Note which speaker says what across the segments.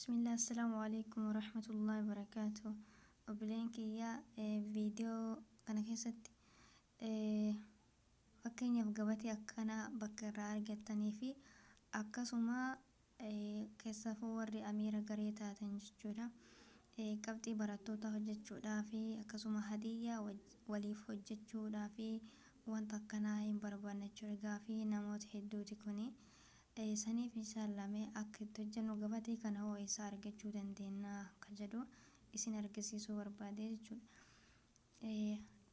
Speaker 1: Bismillah, assalamu alaikum warahmatullahi wabarakatuh. Obboleen kiyyaa viidiyoo kana keessatti fakkeenyaaf gabatee akkanaa bakka irraa argattanii fi akkasuma keessafuu warri amiira garee taatan jechuudha. Qabxii barattoota hojjechuudhaa fi akkasuma hadiyyaa waliif hojjechuudhaa fi wanta akkanaa hin barbaanne jechuudha. Gaafii namoota hedduuti kuni. Saniif inshallah akka itti hojjennu gabatee kana hoo eessaa argachuu dandeenya kan jedhu isin argisiisuu barbaade jechuudha.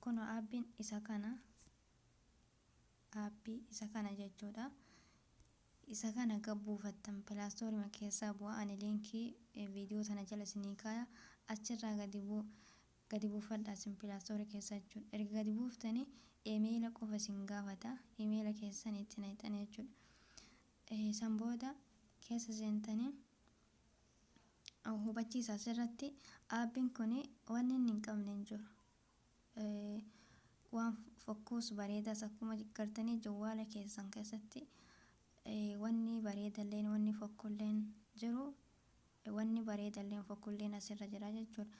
Speaker 1: Kun aappiin isa kana jechuudha. Isa kana buufattan pilaastoorima keessaa bu'aa ani liinkii viidiyoo tana jala isinii kaaya achirraa gadi buufadhaa isin pilaastoorii keessa jechuudha. Erga gadi buuftanii iimeela qofa isin gaafata. Iimeela keessan itti naqxan jechuudha. San booda keessa seentanii hubachiisa asirratti aappiin kun wanni inni hin qabne hin jiru. Waan fokkuus bareedaas akkuma gartanii jawwaala keessan keessatti wanni bareedalleen wanni fokkulleen jiru, wanni bareedalleen fokkulleen asirra jira jechuudha.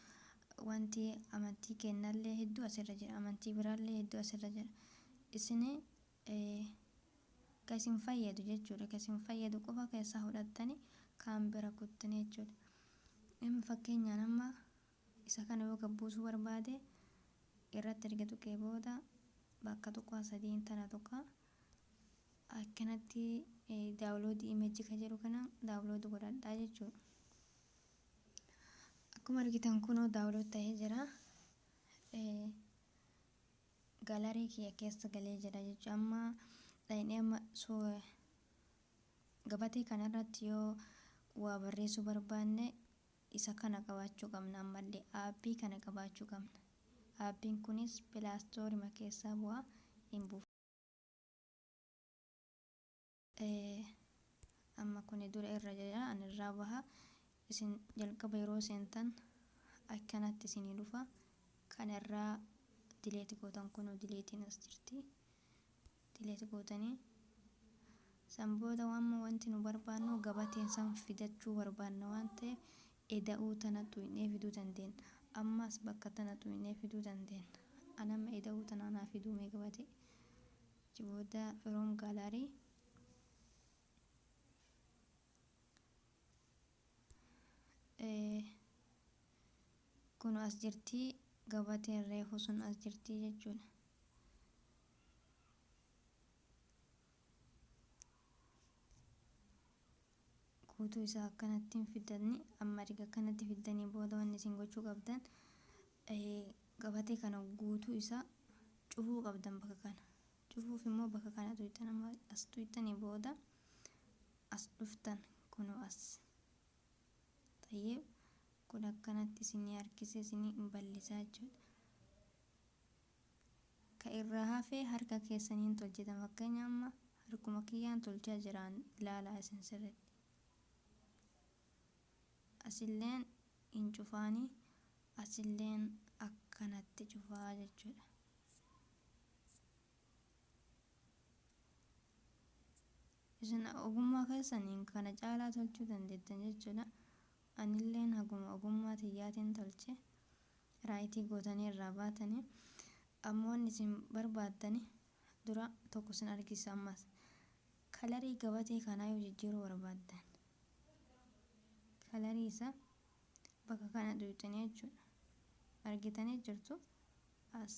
Speaker 1: Wanti amantii kennallee hedduu asirra jira, amantii biraallee hedduu asirra jira. Isin isin fayyadu jechuudha. Isin fayyadu qofa keessaa fudhattanii kaan bira kuttanii jechuudha. Inni fakkeenyaan amma isa kana yoo gabbuusuu barbaade irratti erga tuqee booda bakka tuqaa sadiin tana tuqaa akkanatti daawuloodii imeejii kan jedhu kana daawuloodii godhadhaa jechuudha. Akkuma argitan kunoo daawulood ta'ee jira. Gaalarii kiyya keessa galee jira jechuudha. Amma gabatee kanarratti yoo waa barreessuu barbaanne isa kana qabaachuu qabna. Ammallee aappii kana qabaachuu qabna. Aappiin kunis pilaastoorima keessaa bu'aa hin buufa. Amma kun dura irra jira ani irraa baha. Isin jalqaba yeroo seentan akkanatti isinii dhufa. Kanarraa dileeti gootan kunoo dileetiin as jirti. Dileeti gootanii san booda wanti nu barbaannu gabateen san fidachuu barbaanna waan ta'eef eda'uu tana tuqnee fiduu dandeenya. Ammas bakka tana tuqnee fiduu dandeenya. Anamma eda'uu tana naa fiduu mee gabatee. Booda firoom gaalarii kun as jirti, gabateen reefu sun as jirti jechuudha. Guutuu isaa akkanatti fidanii amma erga akkanatti fidanii booda wanni isin gochuu qabdan gabatee kana guutuu isaa cufuu qabdan bakka kana. Cufuuf immoo bakka kana tuqxan amma as tuqxanii booda as dhuftan kunoo as ta'ee kun akkanatti isinii harkisee isinii hin bal'isaa jechuudha. Ka irraa hafee harka keessaniin tolchitan fakkeenya amma harkuma kiyyaan tolchaa jiraan ilaalaa isin sirriitti. Asilleen hin cufaanii asilleen akkanatti cufaa jechuudha. Isin ogummaa keessaniin kana caalaa tolchuu dandeettan jechuudha. Anilleen haguma ogummaa tiyyaatiin tolche raayitii gootanii irraa baatanii ammoo wanni isin barbaaddani dura tokko isin argisiisa. Ammas kalarii gabatee kanaa yoo jijjiiruu barbaaddan kalarii isaa bakka kana tuqxanii jechuudha. Argitanii jirtu as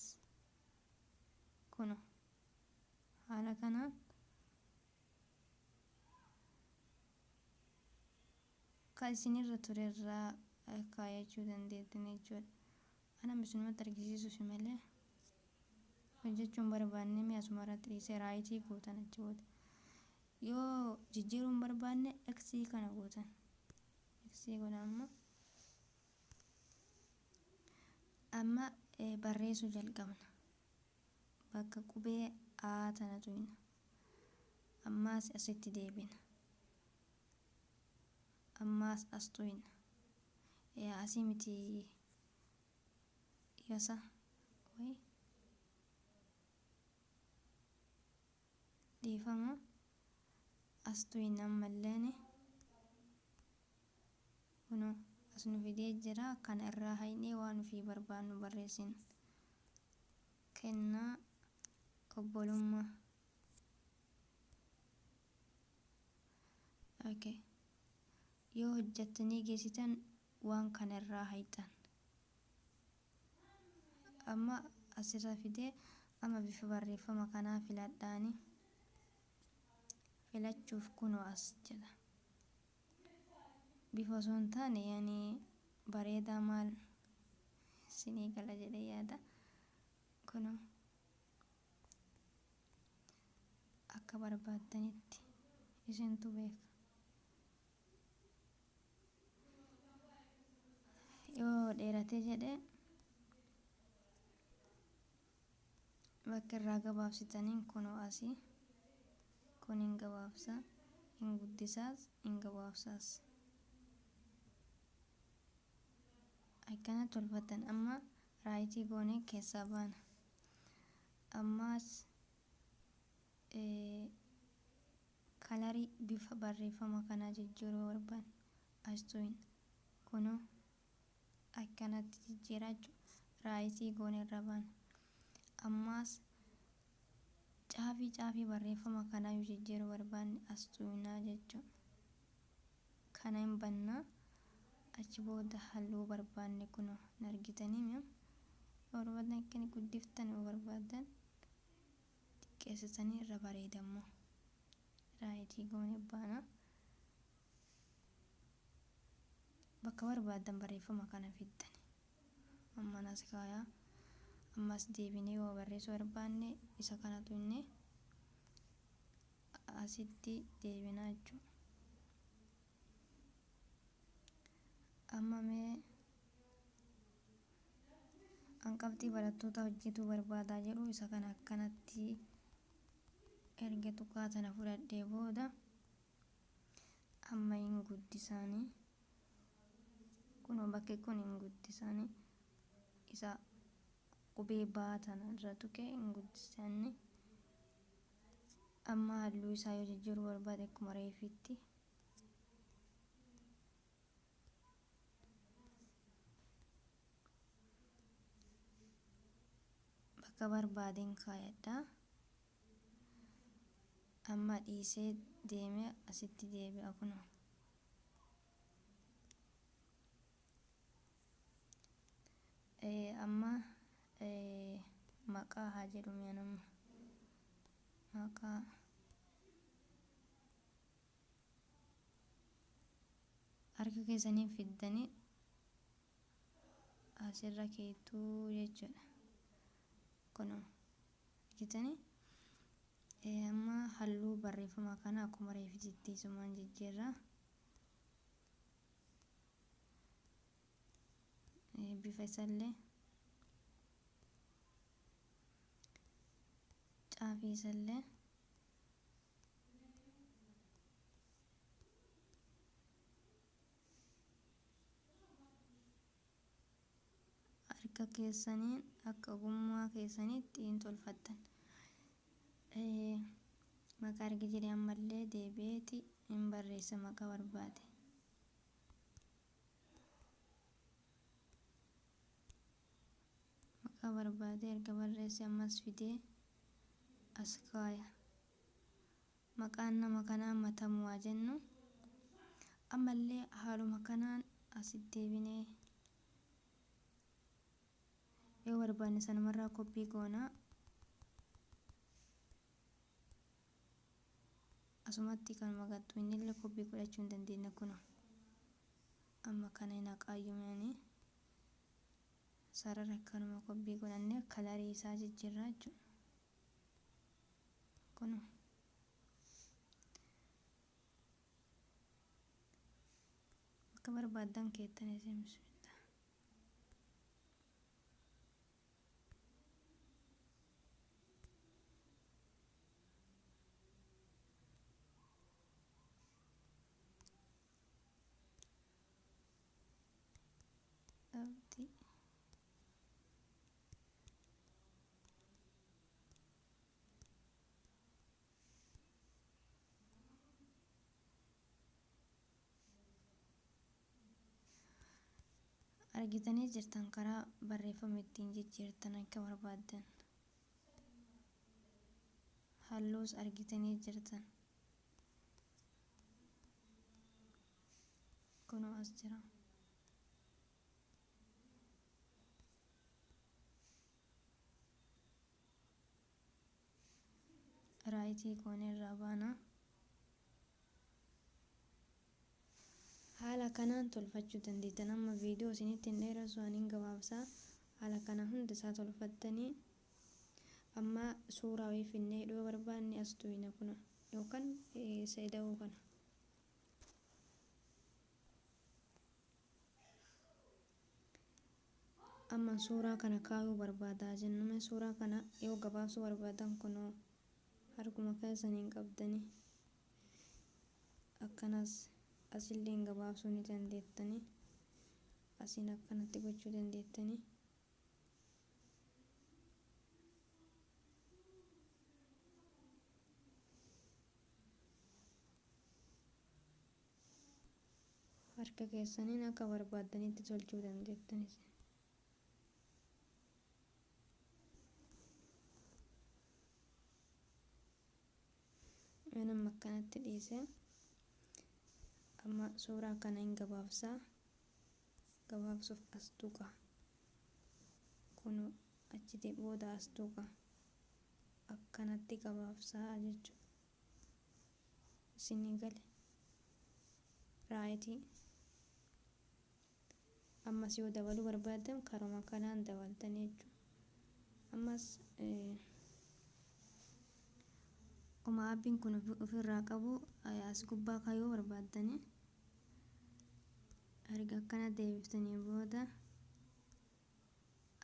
Speaker 1: kuno haala kanaan kan isinirra ture irraa kaayachuu dandeettanii jechuudha. Ana isinumatti argisiisuuf malee hojjechuun barbaanne mi'a asuma irratti dhiisee raayitii gootan achi booda. Yoo jijjiiruun barbaanne X kana gootan. X godhan amma barreessuu jalqabna. Bakka qubee A tana tuqna. Ammas asitti deebina. Ammas as tuqna. Asii miti yosa way dhiifama as tuqna ammalleen kunoo as nu fidee jira. Kana irraa haynee waan ofii barbaannu barreessina. Kennaa obbolummaa. Okay. Yoo hojjettanii geessitan waan kana irraa hayxan. Amma asirra fidee amma bifa barreeffama kanaa filadhaani. Filachuuf kunoo as jira. Bifa osoo hin taane yaani bareedaa maal isinii gala jedhee yaada. Kunoo akka barbaaddanitti isintu beeka. Yoo dheeratee jedhee bakka irraa gabaabsitaniin kunoo asii kun hin gabaabsa, hin guddisaas, hin gabaabsaas. Akkana tolfatan amma raayitii goonee keessaa baana. Ammaas kalarii bifa barreeffama kanaa jijjiiruu barbaanna. As tu'in kunoo akkanatti jijjiiraa jechuudha. Raayitii goonee irra baana. Ammaas caafii barreeffama kanaa yoo jijjiiruu barbaanne as tu'inaa jechuudha. Kana hin bannaa. Achi booda halluu barbaanne kunoo hin argitanii mi'a? Yoo barbaadan akkani guddiftan yoo barbaadan xiqqeessitanii irra bareedammoo. Raayitii goonee baana. Bakka barbaadan barreeffama kana fiddan. Amma nas kaayaa. Ammas deebinee yoo barreessuu barbaanne isa kanatu inni asitti deebinaa jechuudha. Amma mee hanqabxii barattoota hojjetuu barbaadaa jedhu isa kana akkanatti erga tuqaa tana fudhadhee booda amma hin guddisaanii. Kunoo bakki kun hin guddisaanii. Isa qubee baatan irra tuqee hin guddisanni. Amma halluu isaa yoo jijjiiruu barbaade akkuma reefitti bakka barbaadeen kaayadha. Amma dhiisee deemee asitti deebi'a kunoo. Amma maqaa haa jedhu mi'a nama. Maqaa harka keessaniin fiddanii asirra keetuu jechuudha. Kunoo argitanii amma halluu barreeffama kana akkuma reefititti isumaan jijjiirraa. Bifa isallee caafii isallee harka keessaniin akka ogummaa keessanitti hin tolfattan. Maqaa arga jedhee ammallee deebi'eeti hin barreessa maqaa barbaade. Maqaa barbaade erga barreesse ammas fidee as kaaya. Maqaan nama kanaa Matamuu haa jennu. Ammallee haaluma kanaan asitti deebinee yoo barbaanne sanumarraa koppii goonaa. Asumatti kanuma gattu innillee koppii godhachuu hin dandeenya kunoo. Amma kana hin haqaayyumanii sarara kanuma koppii godhannee kalarii isaa jijjiirraa jechuudha. Kunoo akka barbaadan keettanii seemsu. Abdii argitanii jirtan karaa barreeffama ittiin jijjiirtan akka barbaaddan. Halluus argitanii jirtan. Kunoo as jira. Raayitii koonirraa baana. Haala kanaan tolfachuu dandeettan. Amma viidiyoo isinitti hin dheeressu aniin gabaabsaa. Haala kana hunda isaa tolfattanii amma suuraa wayii finnee dhoo barbaanne as tuyna kuna yookaan seeda'uu kana. Amma suuraa kana kaayuu barbaadaa jennume suuraa kana yoo gabaabsuu barbaadan kunoo harkuma keessaniin qabdanii akkanas asillee gabaabsuu ni dandeettanii asiin akkanatti gochuu dandeettanii. Harka keessaniin akka barbaaddanitti tolchuu dandeettanis. Nama akkanatti dhiise amma suuraa kana hin gabaabsaa. Gabaabsuuf as tuqa. Kun achitti booda as tuqa. Akkanatti gabaabsaa jechuudha. Isinii gale. Raayitii. Ammas yoo dabaluu barbaaddan karuma kanaan dabaltanii jechuudha. Ammas Oma abbiin kun ofirraa qabu as gubbaa kaayuu barbaaddanii erga akkana deebiftanii booda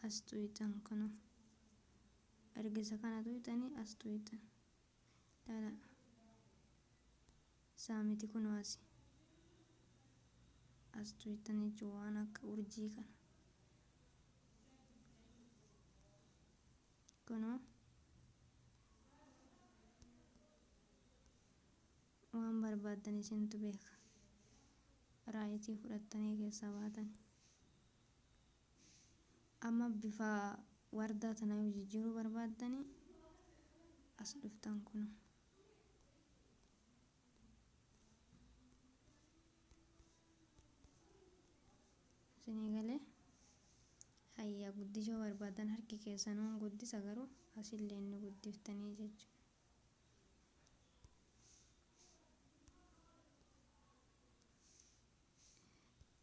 Speaker 1: as tuytan kana erga isa kana tuytanii as tuytan dhala saamiti kun as tuytan jechuun waan akka urjii kana kunoo waan barbaadan isintu beeka. Raayitii fudhattanii keessaa baatan. Amma bifa wardaa tana yoo jijjiiruu barbaaddanii as dhuftan kun. Isinii galee hayyaa guddisuu barbaadan harki keessanuu guddisa garuu asillee inni guddiftanii jechuudha.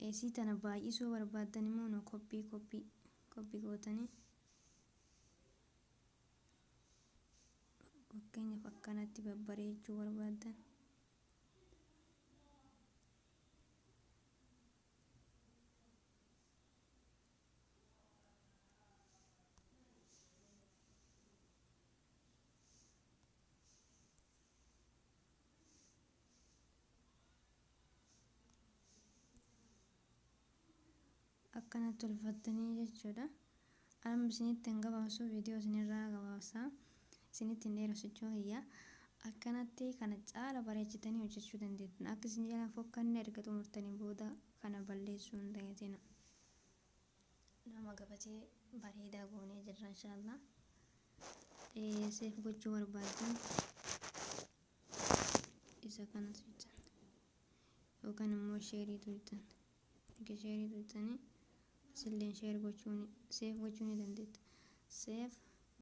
Speaker 1: Eesii tana baay'isuu barbaadan immoo no koppii gootanii fakkeenyaaf akkanatti babbareechuu barbaadan. Akkanatti tolfattanii jechuudha. Amma isinitti hin gabaabsu viidiyoo isinirraa gabaabsaa. Isinitti hin dheeressu jechuudha. Akkanatti kana caala bareechitanii hojjechuu dandeettan. Akka isin jala fokkanne erga xumurtanii booda kana balleessuu hin ta'eetina. Nama gabatee bareedaa goonee jirra inshaallah. Seef gochuu barbaaddan isa kana tuytan yookaan immoo sheerii tuytan. Erga sheerii tuytanii asillee sheer gochuun seef gochuu ni dandeetta. Seef